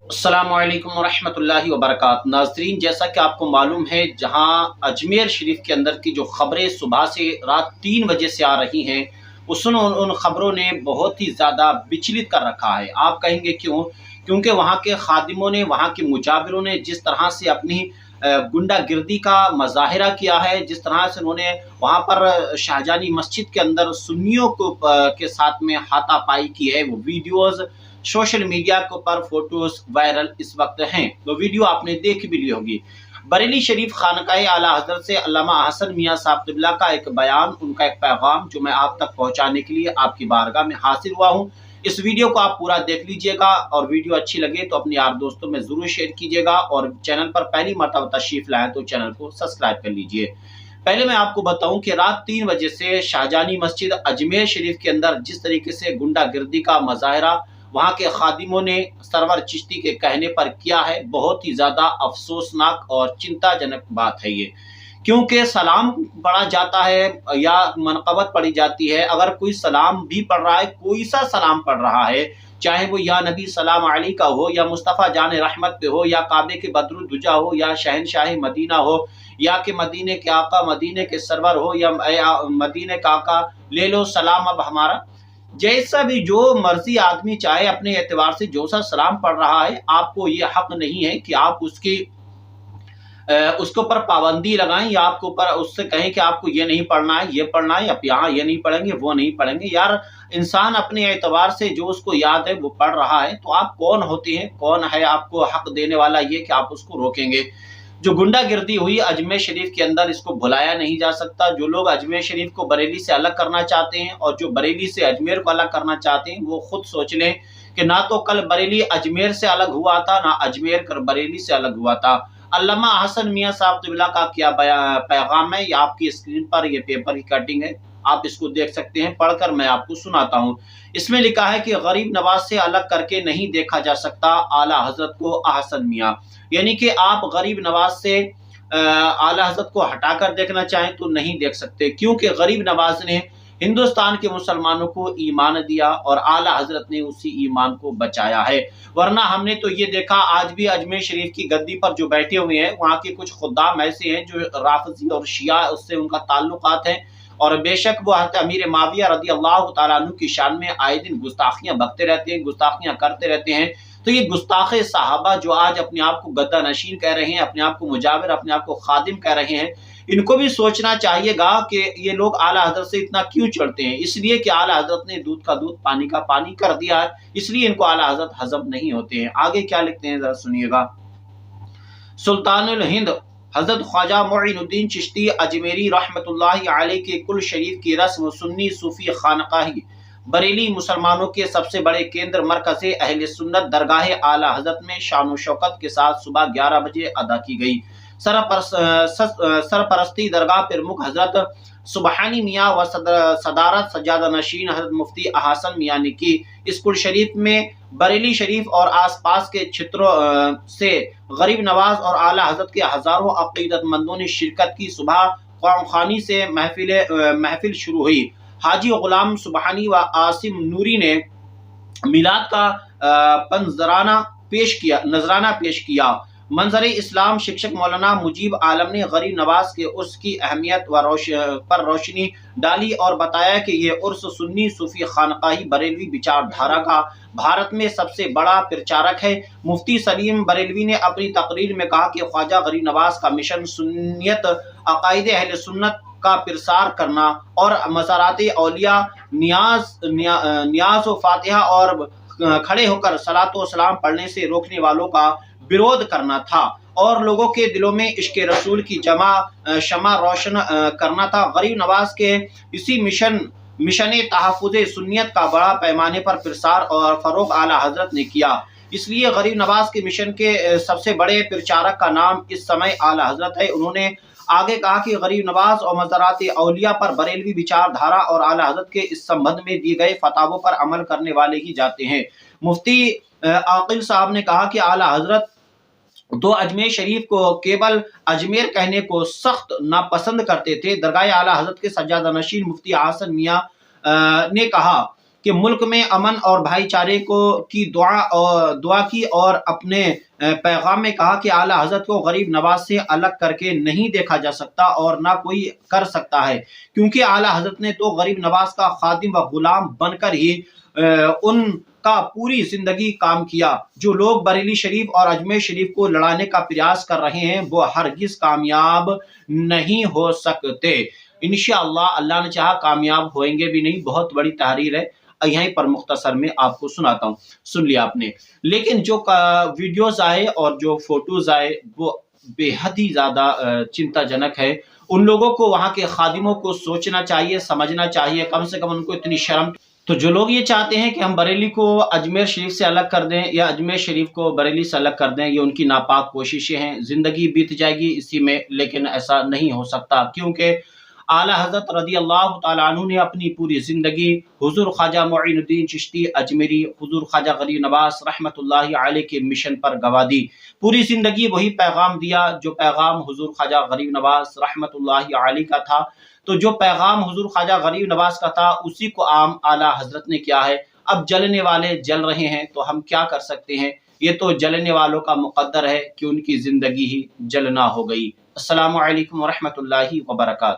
अस्सलामु अलैकुम वरहमतुल्लाहि वबरकातुहू। नाज़रीन, जैसा कि आपको मालूम है, जहां अजमेर शरीफ के अंदर की जो खबरें सुबह से रात 3 बजे से आ रही हैं, उन खबरों ने बहुत ही ज़्यादा विचलित कर रखा है। आप कहेंगे क्यों? क्योंकि वहाँ के खादिमों ने, वहाँ के मुजाबिरों ने जिस तरह से अपनी गुंडागिर्दी का मज़ाहिरा किया है, जिस तरह से उन्होंने वहाँ पर शाहजानी मस्जिद के अंदर सुन्नियों को के साथ में हाथापाई की है, वो वीडियोज़ सोशल मीडिया के ऊपर फोटोज वायरल इस वक्त हैं। वो वीडियो आपने देख भी ली होगी। बरेली शरीफ खानकाह आला हजरत से अल्लामा हसन मियाँ साहब क़िबला का एक बयान, उनका एक पैगाम जो मैं आप तक पहुँचाने के लिए आपकी बारगाह में हाजिर हुआ हूँ। इस वीडियो को आप पूरा देख लीजिएगा और वीडियो अच्छी लगे तो अपने यार दोस्तों में ज़रूर शेयर कीजिएगा, और चैनल पर पहली मर्तबा तशरीफ़ लाएँ तो चैनल को सब्सक्राइब कर लीजिए। पहले मैं आपको बताऊं कि रात 3 बजे से शाहजानी मस्जिद अजमेर शरीफ के अंदर जिस तरीके से गुंडागिर्दी का मुजाहरा वहाँ के खादिमों ने सरवर चिश्ती के कहने पर किया है, बहुत ही ज़्यादा अफसोसनाक और चिंताजनक बात है ये। क्योंकि सलाम पढ़ा जाता है या मनक़बत पढ़ी जाती है, अगर कोई सलाम भी पढ़ रहा है, कोई सा सलाम पढ़ रहा है, चाहे वो या नबी सलाम अलैका हो, या मुस्तफ़ा जान रहमत पे हो, या काबे के बदरुद्दुजा हो, या शहनशाह मदीना हो, या कि मदीने के आका मदीने के सरवर हो, या मदीने का आका ले लो सलाम अब हमारा। जैसा भी जो मर्जी आदमी चाहे अपने एतबार से जो सा सलाम पढ़ रहा है, आपको ये हक नहीं है कि आप उसके ऊपर पाबंदी लगाएं, या आपके ऊपर उससे कहें कि आपको ये नहीं पढ़ना है, ये पढ़ना है, आप यहाँ ये नहीं पढ़ेंगे, वो नहीं पढ़ेंगे। यार, इंसान अपने एतबार से जो उसको याद है वो पढ़ रहा है, तो आप कौन होते हैं, कौन है आपको हक देने वाला ये कि आप उसको रोकेंगे? जो गुंडागिर्दी हुई अजमेर शरीफ के अंदर, इसको भुलाया नहीं जा सकता। जो लोग अजमेर शरीफ को बरेली से अलग करना चाहते हैं और जो बरेली से अजमेर को अलग करना चाहते हैं, वो खुद सोच लें कि ना तो कल बरेली अजमेर से अलग हुआ था, ना अजमेर कर बरेली से अलग हुआ था। अल्लामा हसन मियाँ साहब क़िबला का क्या पैगाम है, ये आपकी स्क्रीन पर ये पेपर की कटिंग है, आप इसको देख सकते हैं। पढ़कर मैं आपको सुनाता हूँ। इसमें लिखा है कि गरीब नवाज से अलग करके नहीं देखा जा सकता आला हजरत को अहसन मियाँ। यानी कि आप गरीब नवाज से आला हजरत को हटाकर देखना चाहें तो नहीं देख सकते, क्योंकि गरीब नवाज ने हिंदुस्तान के मुसलमानों को ईमान दिया और आला हजरत ने उसी ईमान को बचाया है। वरना हमने तो ये देखा, आज भी अजमेर शरीफ की गद्दी पर जो बैठे हुए हैं, वहाँ के कुछ खुद्दाम ऐसे हैं जो राफजी और शिया उससे उनका ताल्लुकात है, और बेशक वो हज़रत अमीर माविया रज़ी अल्लाह तआला अन्हु की शान में आए दिन गुस्ताखियां बकते रहते हैं, गुस्ताखियां करते रहते हैं। तो ये गुस्ताखे साहबा जो आज अपने आप को गद्दा नशीन कह रहे हैं, अपने आप को मुजाविर, अपने आप को खादिम कह रहे हैं, इनको भी सोचना चाहिएगा कि ये लोग आला हजरत से इतना क्यों चढ़ते हैं। इसलिए कि आला हजरत ने दूध का दूध पानी का पानी कर दिया है, इसलिए इनको आला हजरत हजम नहीं होते हैं। आगे क्या लिखते हैं जरा सुनिएगा। सुल्तानुल हिंद हजरत ख्वाजा मोइनुद्दीन चिश्ती अजमेरी रहमतुल्लाहि अलैह के कुल शरीफ की रस्म सुन्नी सूफी खानकाही बरेली मुसलमानों के सबसे बड़े केंद्र मरकज़ अहले सुन्नत दरगाह आला हजरत में शान शौकत के साथ सुबह 11 बजे अदा की गई। सरपरस्ती दरगाह प्रमुख हजरत सुबहानी मियाँ व सदारत सज्जादा नशीन हजरत मुफ्ती अहसन मियाँ ने की। इस कुल शरीफ में बरेली शरीफ और आसपास के क्षेत्रों से गरीब नवाज और आला हजरत के हजारों अकीदतमंदों ने शिरकत की। सुबह क़ुरान से महफिल शुरू हुई। हाजी गुलाम सुबहानी व आसिम नूरी ने मिलाद का नजराना पेश किया। मंजर इस्लाम शिक्षक मौलाना मुजीब आलम ने गरीब नवाज के उर्स की अहमियत पर रोशनी डाली और बताया कि ये उर्स सुन्नी सूफी खानकाही बरेलवी विचारधारा का भारत में सबसे बड़ा प्रचारक है। मुफ्ती सलीम बरेलवी ने अपनी तकरीर में कहा कि ख्वाजा गरीब नवाज का मिशन सुन्नियत अकायदे अहले सुन्नत का प्रसार करना और मज़ारात औलिया नियाज व फातिहा और खड़े होकर सलातो सलाम पढ़ने से रोकने वालों का विरोध करना था, और लोगों के दिलों में इश्क रसूल की शमा रोशन करना था। गरीब नवाज के इसी मिशन तहफ़्फ़ुज़ सुन्नियत का बड़ा पैमाने पर प्रसार और फरोग आला हजरत ने किया। इसलिए गरीब नवाज के मिशन के सबसे बड़े प्रचारक का नाम इस समय आला हजरत है। उन्होंने आगे कहा कि गरीब नवाज और मज़ारात औलिया पर बरेलवी विचारधारा और आला हजरत के इस संबंध में दिए गए फतावों पर अमल करने वाले ही जाते हैं। मुफ्ती आकिल साहब ने कहा कि आला हजरत तो अजमेर शरीफ को केवल अजमेर कहने को सख्त नापसंद करते थे। दरगाह आला हजरत के सज्जादा नशीन मुफ्ती अहसन मियाँ ने कहा کہ ملک میں امن اور بھائی چارے کی دعا کی اور اپنے پیغام میں کہا کہ اعلیٰ حضرت کو غریب نواز سے الگ کر کے نہیں دیکھا جا سکتا اور نہ کوئی کر سکتا ہے، کیونکہ اعلیٰ حضرت نے تو غریب نواز کا خادم و غلام بن کر ہی ان کا پوری زندگی کام کیا۔ جو لوگ بریلی شریف اور اجمیر شریف کو لڑانے کا پریاس کر رہے ہیں وہ ہرگز کامیاب نہیں ہو سکتے۔ انشاءاللہ اللہ نے چاہا کامیاب ہوئیں گے بھی نہیں۔ بہت بڑی تحریر ہے، یہیں پر مختصر میں آپ کو سناتا ہوں، سن لیا آپ نے۔ لیکن جو ویڈیوز آئے اور جو فوٹوز آئے وہ بے حد ہی زیادہ چنتا جنک ہے۔ ان لوگوں کو، وہاں کے خادموں کو سوچنا چاہیے، سمجھنا چاہیے، کم سے کم ان کو اتنی شرم۔ تو جو لوگ یہ چاہتے ہیں کہ ہم بریلی کو اجمیر شریف سے الگ کر دیں یا اجمیر شریف کو بریلی سے الگ کر دیں، یہ ان کی ناپاک کوششیں ہیں، زندگی بیت جائے گی اسی میں، لیکن ایسا نہیں ہو سکتا، کیونکہ اعلیٰ حضرت رضی اللہ تعالیٰ عنہ نے اپنی پوری زندگی حضور خواجہ معین الدین چشتی اجمیری، حضور خواجہ غریب نواز رحمۃ اللہ علیہ کے مشن پر گوا دی۔ پوری زندگی وہی پیغام دیا جو پیغام حضور خواجہ غریب نواز رحمۃ اللہ علیہ کا تھا۔ تو جو پیغام حضور خواجہ غریب نواز کا تھا اسی کو عام اعلیٰ حضرت نے کیا ہے۔ اب جلنے والے جل رہے ہیں تو ہم کیا کر سکتے ہیں؟ یہ تو جلنے والوں کا مقدر ہے کہ ان کی زندگی ہی جلنا ہو گئی۔ السلام علیکم ورحمۃ اللہ وبرکاتہ۔